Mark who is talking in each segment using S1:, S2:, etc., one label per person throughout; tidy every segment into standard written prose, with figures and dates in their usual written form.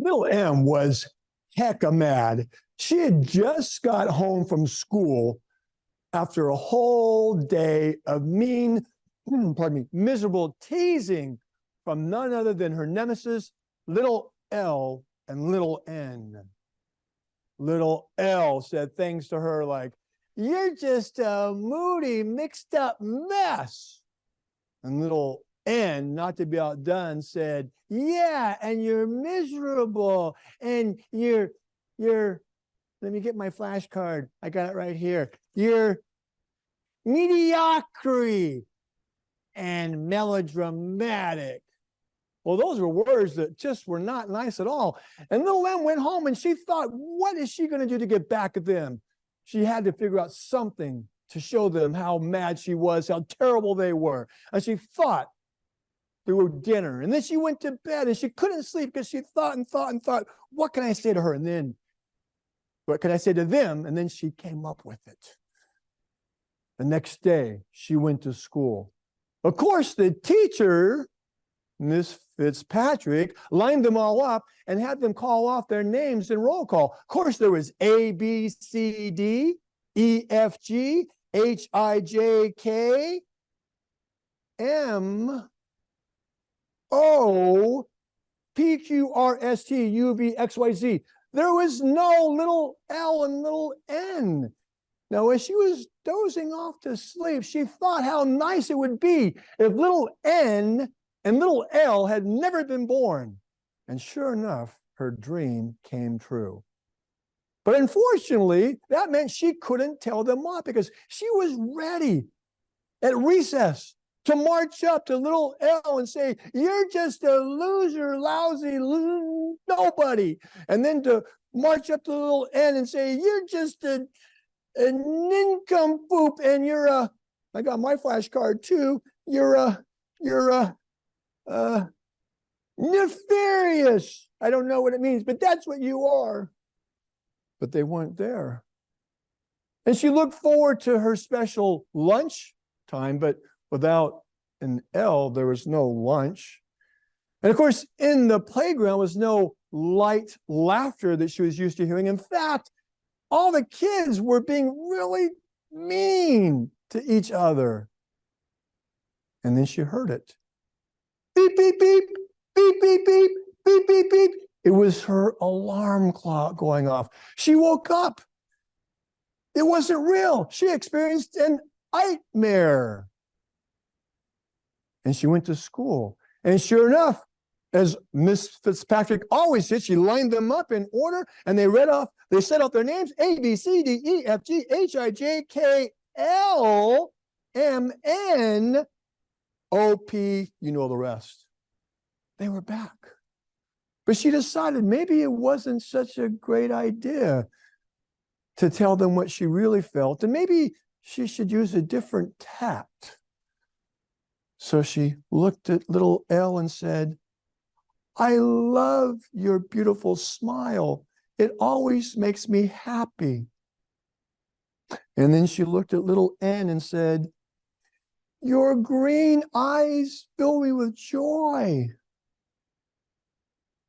S1: Little M was hecka mad. She had just got home from school after a whole day of miserable teasing from none other than her nemesis, little L and little N. Little L said things to her like, "You're just a moody, mixed up mess." And little N, not to be outdone, said, "Yeah, and you're miserable, and you're, let me get my flashcard. I got it right here. You're mediocre and melodramatic." Well, those were words that just were not nice at all. And little Em went home and she thought, what is she going to do to get back at them? She had to figure out something to show them how mad she was, how terrible they were. And she thought through dinner. And then she went to bed and she couldn't sleep because she thought and thought and thought, what can I say to her? And then, what can I say to them? And then she came up with it. The next day, she went to school. Of course, the teacher, Miss Fitzpatrick, lined them all up and had them call off their names in roll call. Of course, there was A, B, C, D, E, F, G, H, I, J, K, M, O, P, Q, R, S, T, U, V, X, Y, Z. There was no little L and little N. Now, as she was dozing off to sleep, she thought how nice it would be if little N and little L had never been born. And sure enough, her dream came true. But unfortunately, that meant she couldn't tell them off because she was ready at recess to march up to little L and say, "You're just a loser, lousy, nobody." And then to march up to little N and say, "You're just a nincompoop, and you're a," I got my flashcard too, "you're nefarious." I don't know what it means, but that's what you are. But they weren't there. And she looked forward to her special lunch time, but without an L, there was no lunch. And of course, in the playground was no light laughter that she was used to hearing. In fact, all the kids were being really mean to each other. And then she heard it. Beep, beep, beep, beep, beep, beep, beep, beep, beep. It was her alarm clock going off. She woke up. It wasn't real. She experienced an nightmare. And she went to school. And sure enough, as Miss Fitzpatrick always did, she lined them up in order and they said off their names, A, B, C, D, E, F, G, H, I, J, K, L, M, N, O, P, you know the rest. They were back. But she decided maybe it wasn't such a great idea to tell them what she really felt, and maybe she should use a different tact. So she looked at little L and said, "I love your beautiful smile. It always makes me happy." And then she looked at little N and said, "Your green eyes fill me with joy."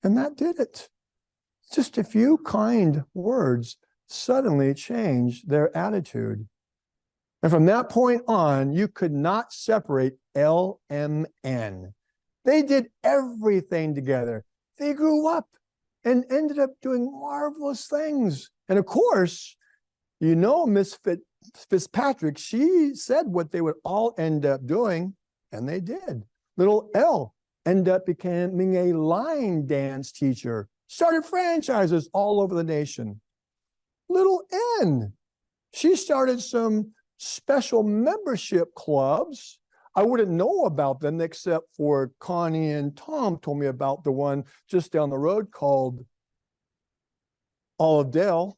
S1: And that did it. Just a few kind words suddenly changed their attitude. And from that point on, you could not separate L, M, N. They did everything together. They grew up and ended up doing marvelous things. And of course, you know, Miss Fitzpatrick, she said what they would all end up doing, and they did. Little L ended up becoming a line dance teacher, started franchises all over the nation. Little N, she started some special membership clubs. I wouldn't know about them except for Connie and Tom told me about the one just down the road called Olive Dale.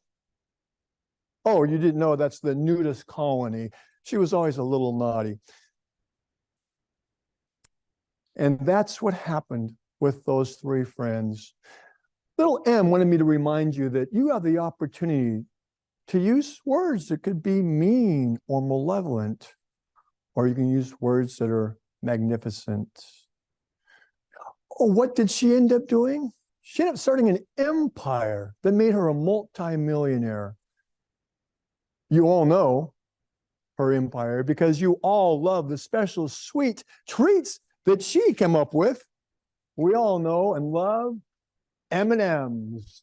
S1: Oh, you didn't know that's the nudist colony. She was always a little naughty. And that's what happened with those three friends. Little M wanted me to remind you that you have the opportunity to use words that could be mean or malevolent, or you can use words that are magnificent. Oh, what did she end up doing? She ended up starting an empire that made her a multimillionaire. You all know her empire because you all love the special sweet treats that she came up with. We all know and love M&Ms.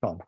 S1: Tom.